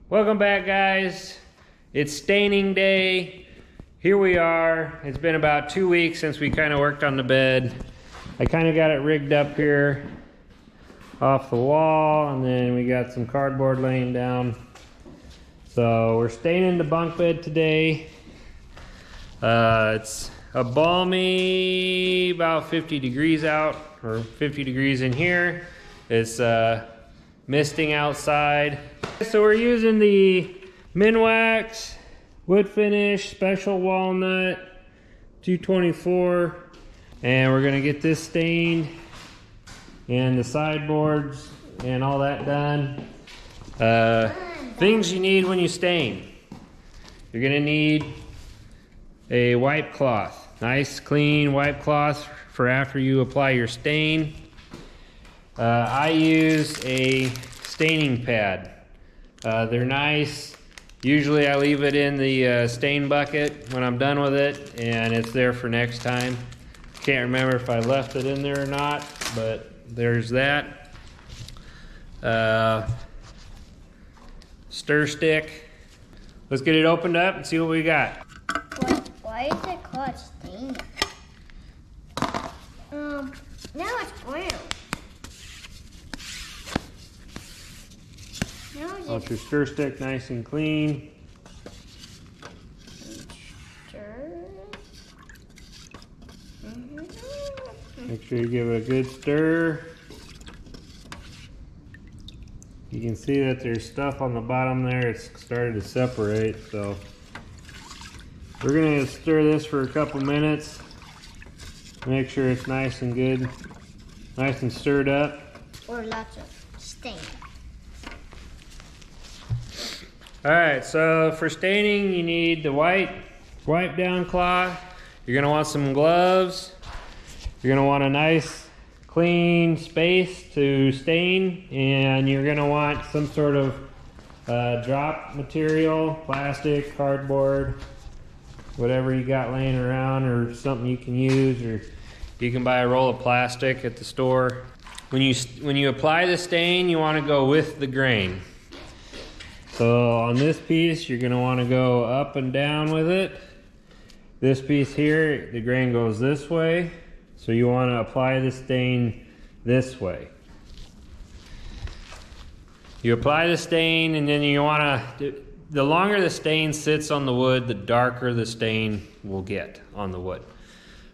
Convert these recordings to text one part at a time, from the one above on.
Welcome back, guys. It's staining day. Here we are. It's been about 2 weeks since we kind of worked on the bed. I kind of got it rigged up here off the wall, and then we got some cardboard laying down. So we're staining the bunk bed today. It's a balmy, about 50 degrees out, or 50 degrees in here. It's misting outside. So we're using the Minwax wood finish special walnut 224, and we're gonna get this stained and the sideboards and all that done. Things you need when you stain. You're gonna need a wipe cloth, nice clean wipe cloth for after you apply your stain. I use a staining pad. They're nice. Usually I leave it in the stain bucket when I'm done with it, and it's there for next time. Can't remember if I left it in there or not, but there's that. Stir stick. Let's get it opened up and see what we got. Why is it called stain? Now it's brown. Want your stir stick nice and clean. Stir. Make sure you give it a good stir. You can see that there's stuff on the bottom there. It's started to separate, so we're gonna stir this for a couple minutes. Make sure it's nice and good, nice and stirred up. Or lots of stain. Alright, so for staining you need the wipe down cloth. You're going to want some gloves. You're going to want a nice clean space to stain, and you're going to want some sort of drop material, plastic, cardboard, whatever you got laying around, or something you can use, or you can buy a roll of plastic at the store. When you apply the stain, you want to go with the grain. So on this piece, you're going to want to go up and down with it. This piece here, the grain goes this way. So you want to apply the stain this way. You apply the stain, and then you want to, the longer the stain sits on the wood, the darker the stain will get on the wood.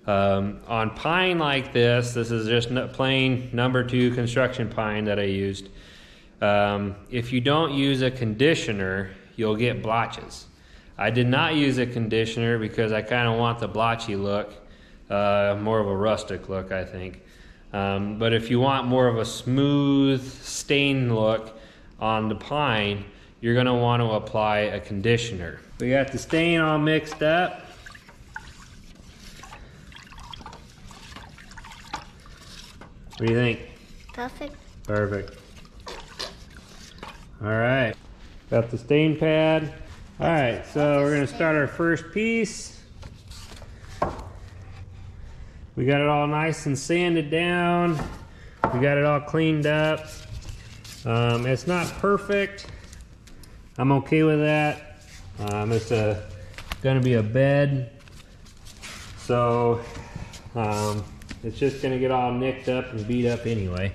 On pine like this is just plain #2 construction pine that I used. If you don't use a conditioner, you'll get blotches. I did not use a conditioner because I kind of want the blotchy look, more of a rustic look, I think. But if you want more of a smooth stain look on the pine, you're going to want to apply a conditioner. We got the stain all mixed up. What do you think? Perfect. Perfect. All right, got the stain pad. All right, so we're gonna start our first piece. We got it all nice and sanded down. We got it all cleaned up. It's not perfect. I'm okay with that. It's gonna be a bed, so it's just gonna get all nicked up and beat up anyway.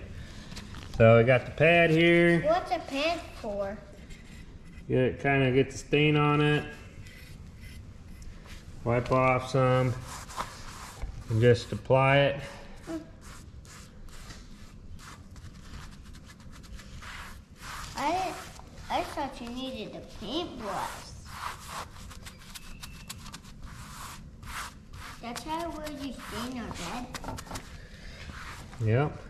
So we got the pad here. What's a pad for? Kind of get the stain on it. Wipe off some and just apply it. I thought you needed a paintbrush. That's how you stain our bed? Yep.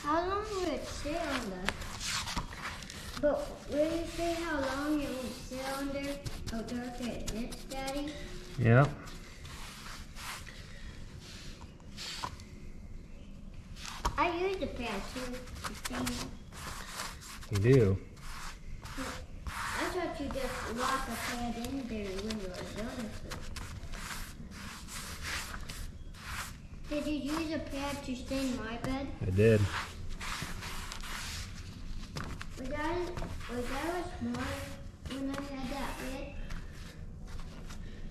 How long will it sit on there? But will you say how long it will sit on there after it knits, Daddy? Yep. I use the pad too. You do? I thought you just lock a pad in there when you were done with it. Did you use a pad to stain my bed? I did. Was I smart when I had that bed?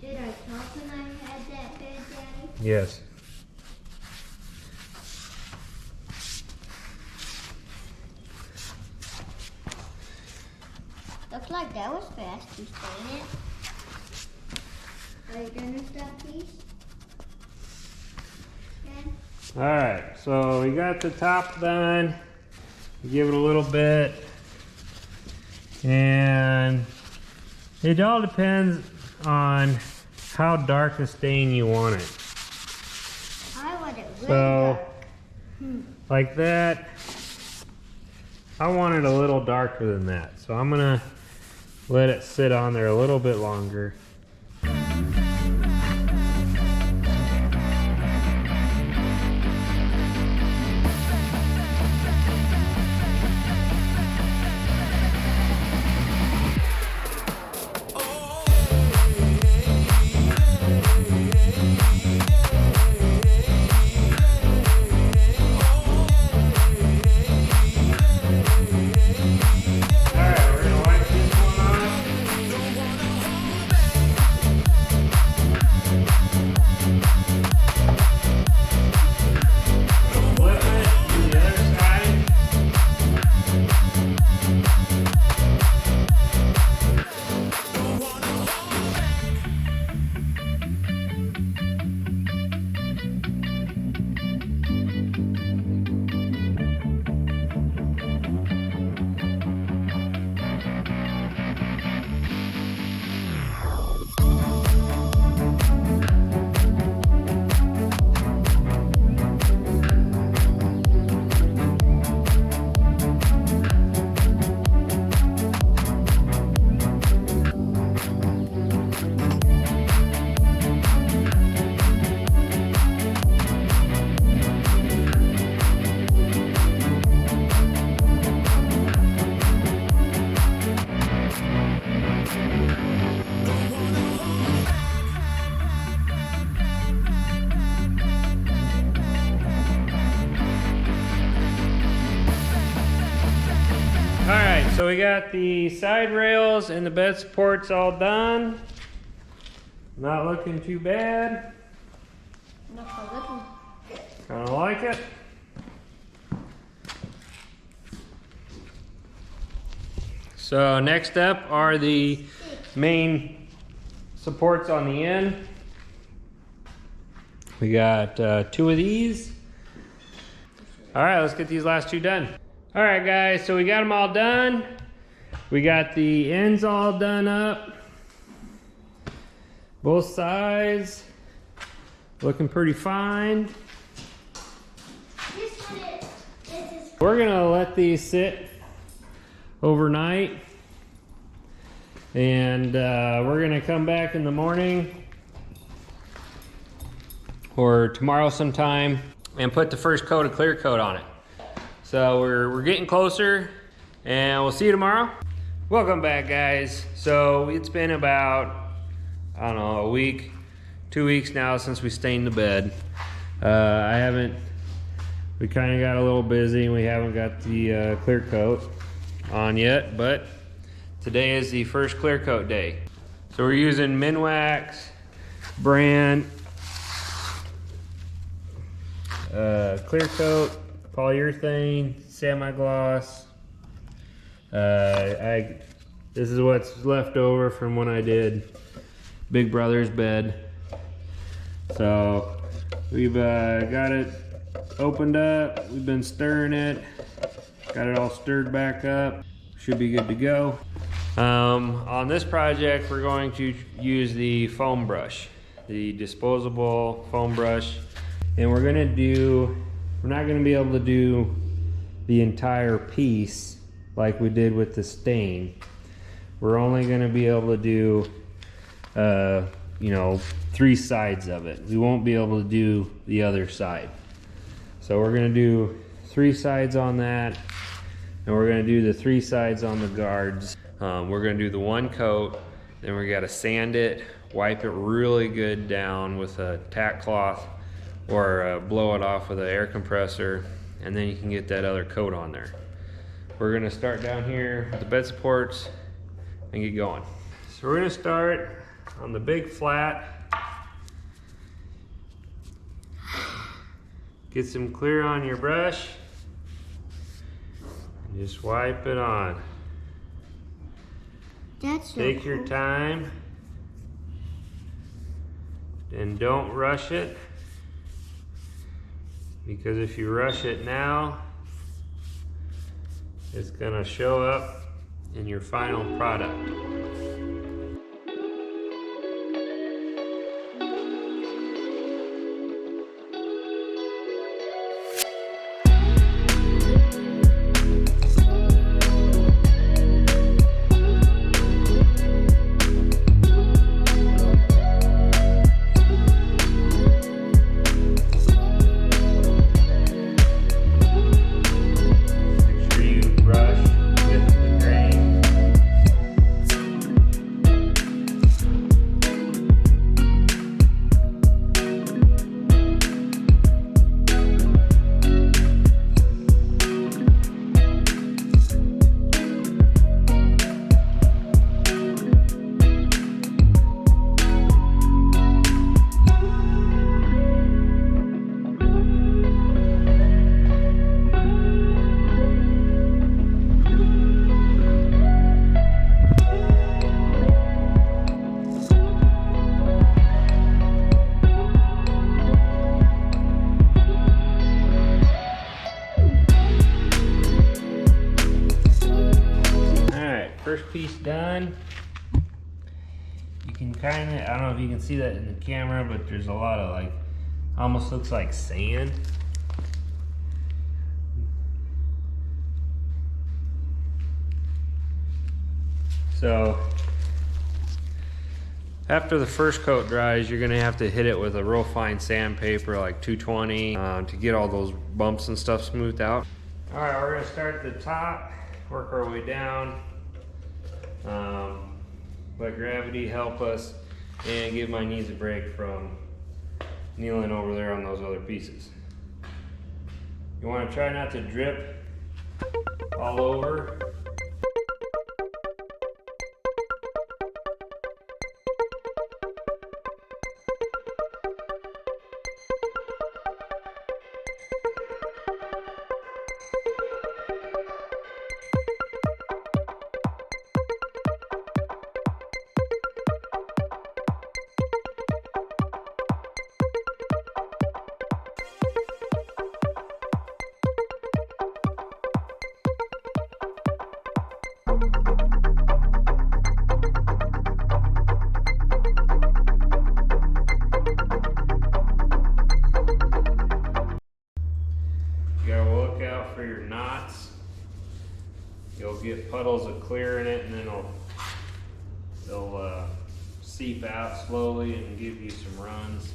Did I talk when I had that bed, Daddy? Yes. Looks like that was fast to stain it. Are you done with that piece? Dad? Alright, so we got the top done. Give it a little bit. And it all depends on how dark a stain you want it. I want it really So, dark. like that. I want it a little darker than that. So I'm gonna let it sit on there a little bit longer. Alright, so we got the side rails and the bed supports all done. Not looking too bad. Not a little. Kinda like it. So next up are the main supports on the end. We got 2 of these. Alright, let's get these last 2 done. Alright guys, so we got them all done. We got the ends all done up. Both sides. Looking pretty fine. We're gonna let these sit overnight. And we're gonna come back in the morning or tomorrow sometime and put the first coat of clear coat on it. So we're getting closer, and we'll see you tomorrow. Welcome back, guys. So it's been about, I don't know, a week, 2 weeks now since we stained the bed. We kind of got a little busy and we haven't got the clear coat on yet, but today is the first clear coat day. So we're using Minwax brand clear coat, polyurethane, semi-gloss. This is what's left over from when I did Big Brother's bed. So we've got it opened up, we've been stirring it, got it all stirred back up, should be good to go. On this project we're going to use the foam brush, the disposable foam brush, and we're not going to be able to do the entire piece like we did with the stain. We're only going to be able to do 3 sides of it. We won't be able to do the other side. So we're going to do 3 sides on that, and we're going to do the 3 sides on the guards. We're going to do the 1 coat, then we got to sand it, wipe it really good down with a tack cloth or blow it off with an air compressor, and then you can get that other coat on there. We're gonna start down here with the bed supports and get going. So we're gonna start on the big flat. Get some clear on your brush and just wipe it on. That's so Take your cool. time and don't rush it, because if you rush it now, it's gonna show up in your final product. First piece done. You can kind of, I don't know if you can see that in the camera, but there's a lot of like, almost looks like sand. So after the first coat dries, you're gonna have to hit it with a real fine sandpaper like 220 to get all those bumps and stuff smoothed out. All right, we're gonna start at the top, work our way down. Let gravity help us and give my knees a break from kneeling over there on those other pieces. You want to try not to drip all over. You gotta look out for your knots. You'll get puddles of clear in it, and then they'll seep out slowly and give you some runs.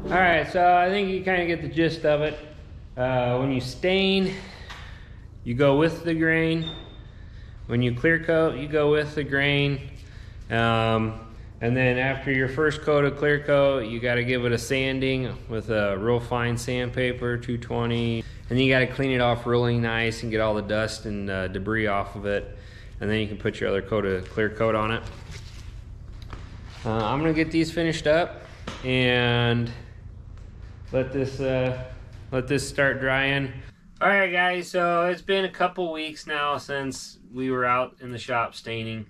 All right, so I think you kind of get the gist of it. When you stain, you go with the grain. When you clear coat, you go with the grain. And then after your first coat of clear coat, you got to give it a sanding with a real fine sandpaper, 220. And then you got to clean it off really nice and get all the dust and debris off of it. And then you can put your other coat of clear coat on it. I'm gonna get these finished up and let this start drying. All right, guys, so it's been a couple weeks now since we were out in the shop staining.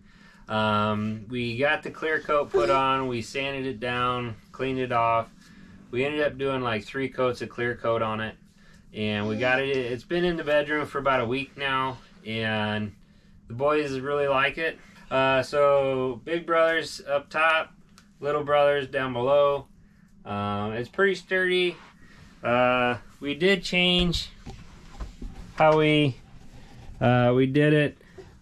We got the clear coat put on, we sanded it down, cleaned it off. We ended up doing like 3 coats of clear coat on it. And we got it, it's been in the bedroom for about a week now, and the boys really like it. So big brothers up top, little brothers down below. It's pretty sturdy. We did change how we did it.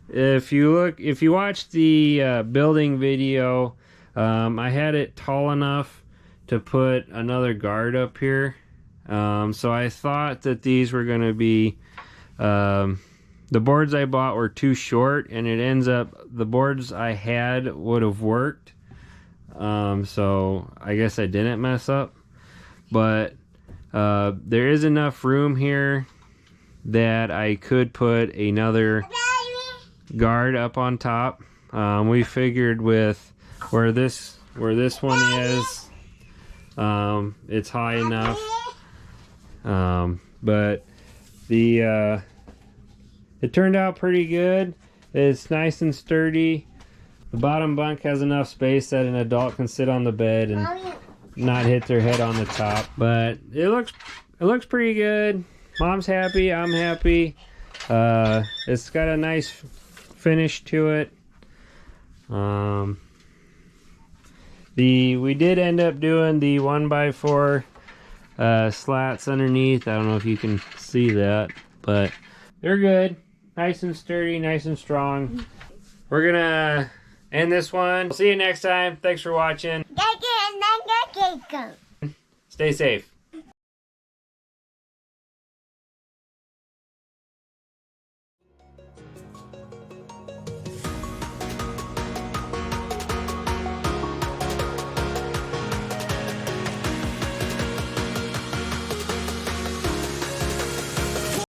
If you watch the building video, I had it tall enough to put another guard up here. So I thought that these were going to be, the boards I bought were too short, and it ends up the boards I had would have worked. So I guess I didn't mess up, but there is enough room here that I could put another guard up on top. We figured with where this one is, it's high enough. But it turned out pretty good. It's nice and sturdy. The bottom bunk has enough space that an adult can sit on the bed and not hit their head on the top. But it looks pretty good. Mom's happy, I'm happy. It's got a nice finish to it. We did end up doing the 1x4 slats underneath. I don't know if you can see that, but they're good. Nice and sturdy, nice and strong. We're gonna end this one. See you next time. Thanks for watching. Stay safe.